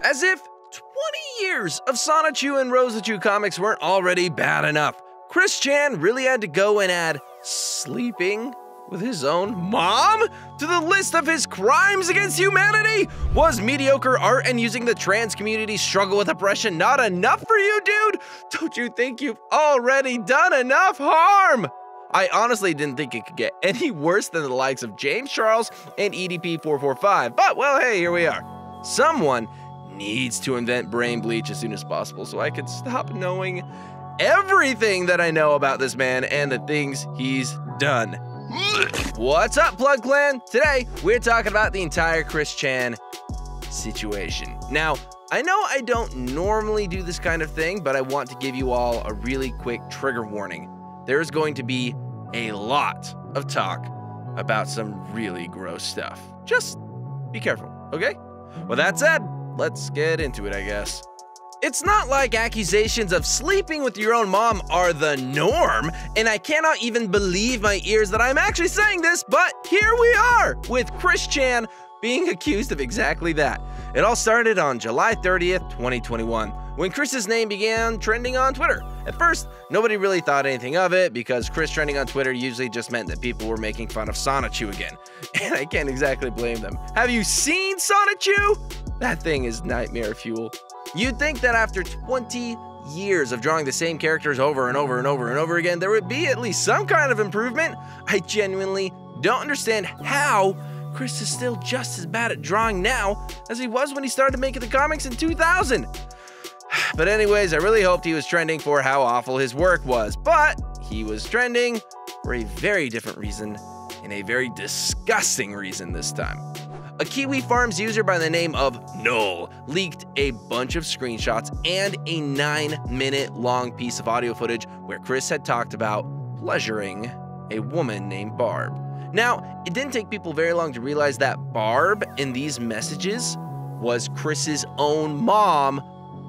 As if 20 years of Sonichu and Rosechu comics weren't already bad enough, chrischan really had to go and add sleeping with his own mom to the list of his crimes against humanity. Was mediocre art and using the trans community's struggle with oppression not enough for you, dude? Don't you think you've already done enough harm? I honestly didn't think it could get any worse than the likes of James Charles and EDP445, but well, hey, here we are. Someone needs to invent brain bleach as soon as possible so I can stop knowing everything that I know about this man and the things he's done. What's up, Plug Clan? Today, we're talking about the entire chrischan situation. Now, I know I don't normally do this kind of thing, but I want to give you all a really quick trigger warning. There's going to be a lot of talk about some really gross stuff. Just be careful, okay? With that said, let's get into it, I guess. It's not like accusations of sleeping with your own mom are the norm, and I cannot even believe my ears that I'm actually saying this, but here we are with chrischan being accused of exactly that. It all started on July 30th, 2021, when Chris's name began trending on Twitter. At first, nobody really thought anything of it because Chris trending on Twitter usually just meant that people were making fun of Sonichu again, and I can't exactly blame them. Have you seen Sonichu? That thing is nightmare fuel. You'd think that after 20 years of drawing the same characters over and over and over and over again, there would be at least some kind of improvement. I genuinely don't understand how Chris is still just as bad at drawing now as he was when he started making the comics in 2000. But anyways, I really hoped he was trending for how awful his work was, but he was trending for a very different reason, and a very disgusting reason this time. A Kiwi Farms user by the name of Null leaked a bunch of screenshots and a 9-minute long piece of audio footage where Chris had talked about pleasuring a woman named Barb. Now, it didn't take people very long to realize that Barb in these messages was Chris's own mom,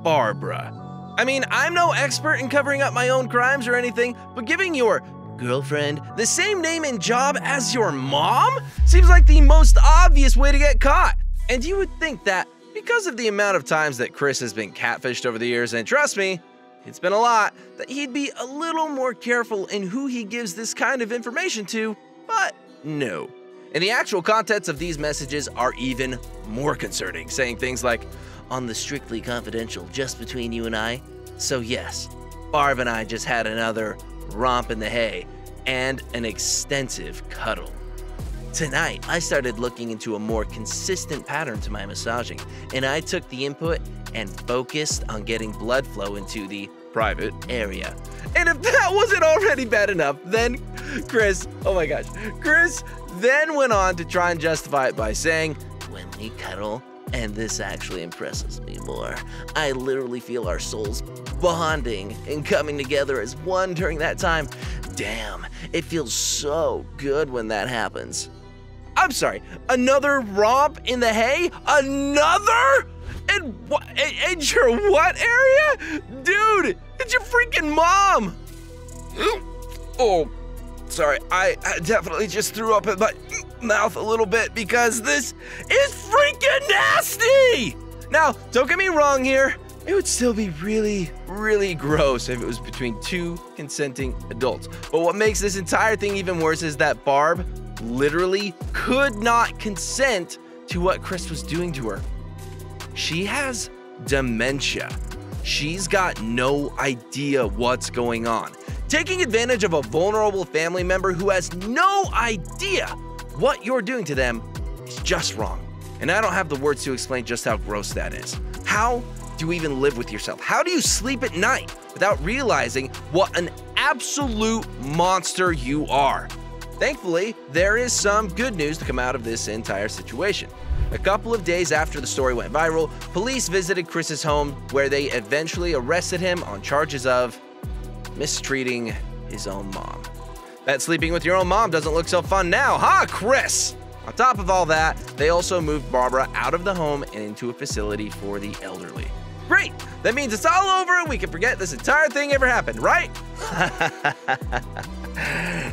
Barbara. I mean, I'm no expert in covering up my own crimes or anything, but giving your girlfriend the same name and job as your mom seems like the most obvious way to get caught. And you would think that because of the amount of times that Chris has been catfished over the years, and trust me, it's been a lot, that he'd be a little more careful in who he gives this kind of information to, but no. And the actual contents of these messages are even more concerning, saying things like, "On the strictly confidential, just between you and I, so yes, Barb and I just had another romp in the hay and an extensive cuddle. Tonight, I started looking into a more consistent pattern to my massaging, and I took the input and focused on getting blood flow into the private area." And if that wasn't already bad enough, then Chris, oh my gosh, Chris then went on to try and justify it by saying, "When we cuddle, and this actually impresses me more, I literally feel our souls bonding and coming together as one during that time. Damn, it feels so good when that happens." I'm sorry, another romp in the hay? Another? In your what area? Dude, it's your freaking mom. Oh, sorry, I definitely just threw up in my mouth a little bit because this is freaking nasty! Now, don't get me wrong here. It would still be really, really gross if it was between two consenting adults. But what makes this entire thing even worse is that Barb literally could not consent to what Chris was doing to her. She has dementia. She's got no idea what's going on. Taking advantage of a vulnerable family member who has no idea what you're doing to them is just wrong. And I don't have the words to explain just how gross that is. How do you even live with yourself? How do you sleep at night without realizing what an absolute monster you are? Thankfully, there is some good news to come out of this entire situation. A couple of days after the story went viral, police visited Chris's home where they eventually arrested him on charges of mistreating his own mom. Bet sleeping with your own mom doesn't look so fun now, huh, Chris? On top of all that, they also moved Barbara out of the home and into a facility for the elderly. Great! That means it's all over and we can forget this entire thing ever happened, right?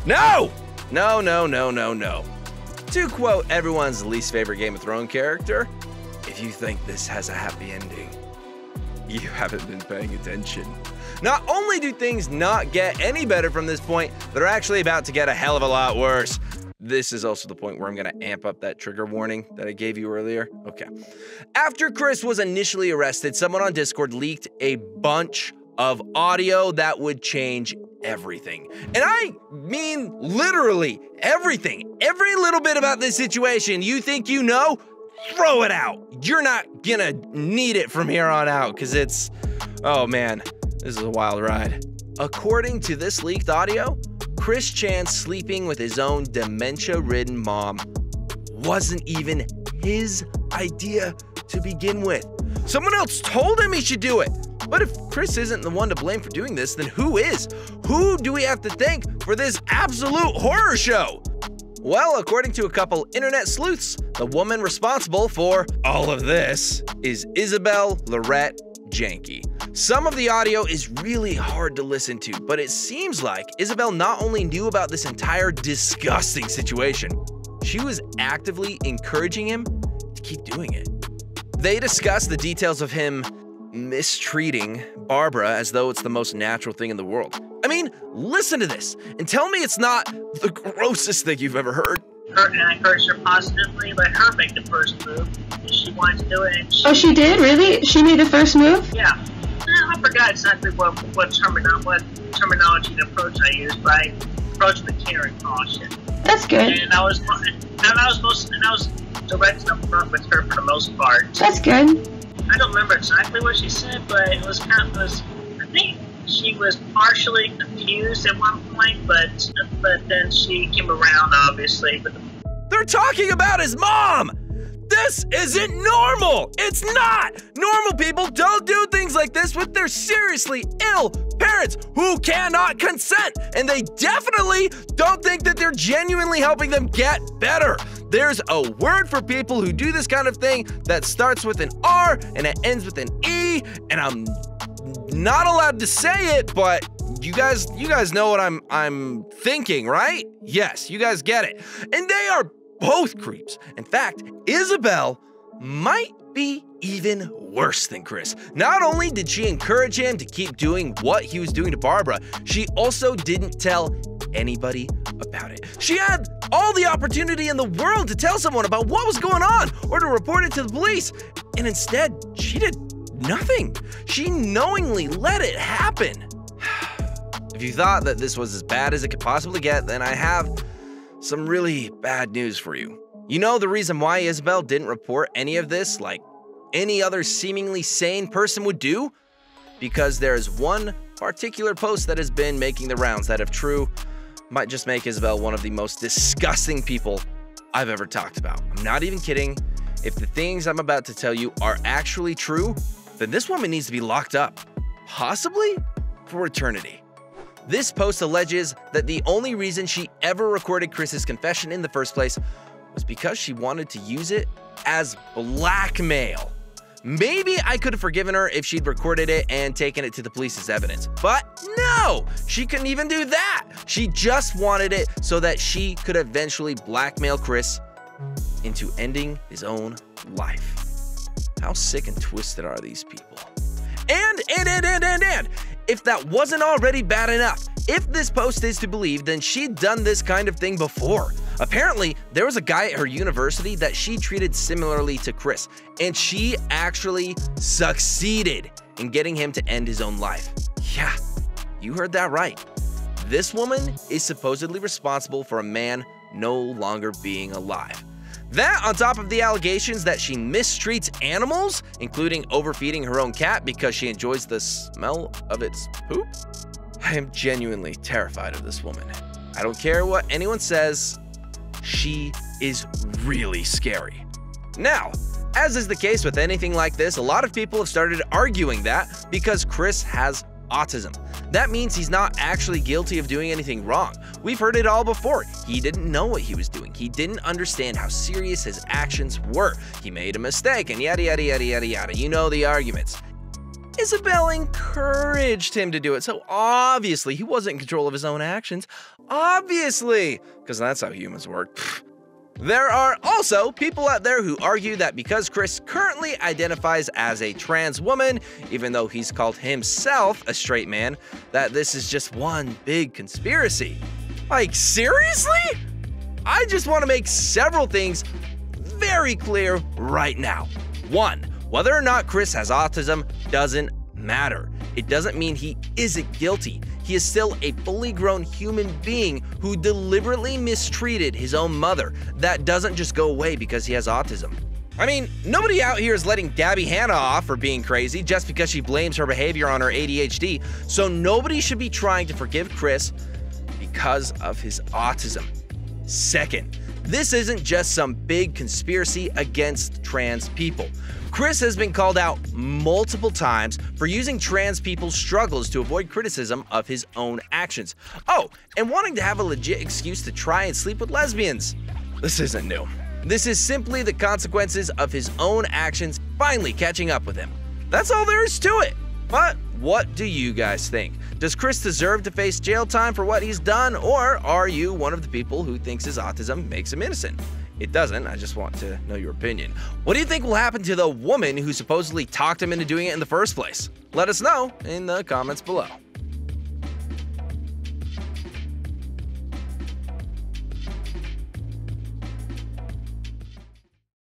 No! No, no, no, no, no. To quote everyone's least favorite Game of Thrones character, if you think this has a happy ending, you haven't been paying attention. Not only do things not get any better from this point, they're actually about to get a hell of a lot worse. This is also the point where I'm gonna amp up that trigger warning that I gave you earlier. Okay. After Chris was initially arrested, someone on Discord leaked a bunch of audio that would change everything. And I mean literally everything. Every little bit about this situation you think you know, throw it out. You're not gonna need it from here on out, because it's, oh man, this is a wild ride. According to this leaked audio, Chrischan sleeping with his own dementia-ridden mom wasn't even his idea to begin with. Someone else told him he should do it. But if Chris isn't the one to blame for doing this, then who is? Who do we have to thank for this absolute horror show? Well, according to a couple internet sleuths, the woman responsible for all of this is Isabel Lorette Janke. Some of the audio is really hard to listen to, but it seems like Isabel not only knew about this entire disgusting situation, she was actively encouraging him to keep doing it. They discuss the details of him mistreating Barbara as though it's the most natural thing in the world. I mean, listen to this and tell me it's not the grossest thing you've ever heard. And I encouraged her positively, let her make the first move. She wanted to do it. And she did? Really? She made the first move? Yeah. I forgot exactly what terminology and approach I used, but I approached with care and caution. That's good. And I was direct and upfront with her for the most part. That's good. I don't remember exactly what she said, but it was I think she was partially confused at one point, but then she came around, obviously. They're talking about his mom! This isn't normal! It's not! Normal people don't do things like this with their seriously ill parents who cannot consent, and they definitely don't think that they're genuinely helping them get better. There's a word for people who do this kind of thing that starts with an R and it ends with an E, and I'm not allowed to say it, but you guys know what I'm thinking, right? Yes, you guys get it. And they are both creeps. In fact, Isabel might be even worse than Chris. Not only did she encourage him to keep doing what he was doing to Barbara, she also didn't tell anybody about it. She had all the opportunity in the world to tell someone about what was going on or to report it to the police, and instead, she did nothing. She knowingly let it happen. If you thought that this was as bad as it could possibly get, then I have some really bad news for you. You know the reason why Isabel didn't report any of this like any other seemingly sane person would do? Because there's one particular post that has been making the rounds that, if true, might just make Isabel one of the most disgusting people I've ever talked about. I'm not even kidding. If the things I'm about to tell you are actually true, then this woman needs to be locked up, possibly for eternity. This post alleges that the only reason she ever recorded Chris's confession in the first place was because she wanted to use it as blackmail. Maybe I could have forgiven her if she'd recorded it and taken it to the police as evidence. But no, she couldn't even do that. She just wanted it so that she could eventually blackmail Chris into ending his own life. How sick and twisted are these people? And if that wasn't already bad enough, if this post is to believe, then she'd done this kind of thing before. Apparently, there was a guy at her university that she treated similarly to Chris, and she actually succeeded in getting him to end his own life. Yeah, you heard that right. This woman is supposedly responsible for a man no longer being alive. That, on top of the allegations that she mistreats animals, including overfeeding her own cat because she enjoys the smell of its poop. I am genuinely terrified of this woman. I don't care what anyone says, she is really scary. Now, as is the case with anything like this, a lot of people have started arguing that because Chris has autism, that means he's not actually guilty of doing anything wrong. We've heard it all before. He didn't know what he was doing. He didn't understand how serious his actions were. He made a mistake and yada, yada, yada, yada, yada. You know the arguments. Isabel encouraged him to do it, so obviously he wasn't in control of his own actions. Obviously, because that's how humans work. There are also people out there who argue that because Chris currently identifies as a trans woman, even though he's called himself a straight man, that this is just one big conspiracy. Like, seriously? I just want to make several things very clear right now. 1. Whether or not Chris has autism doesn't matter. It doesn't mean he isn't guilty. He is still a fully grown human being who deliberately mistreated his own mother. That doesn't just go away because he has autism. I mean, nobody out here is letting Gabby Hanna off for being crazy just because she blames her behavior on her ADHD, so nobody should be trying to forgive Chris because of his autism. 2nd, this isn't just some big conspiracy against trans people. Chris has been called out multiple times for using trans people's struggles to avoid criticism of his own actions. Oh, and wanting to have a legit excuse to try and sleep with lesbians. This isn't new. This is simply the consequences of his own actions finally catching up with him. That's all there is to it. But what do you guys think? Does Chris deserve to face jail time for what he's done, or are you one of the people who thinks his autism makes him innocent? It doesn't, I just want to know your opinion. What do you think will happen to the woman who supposedly talked him into doing it in the first place? Let us know in the comments below.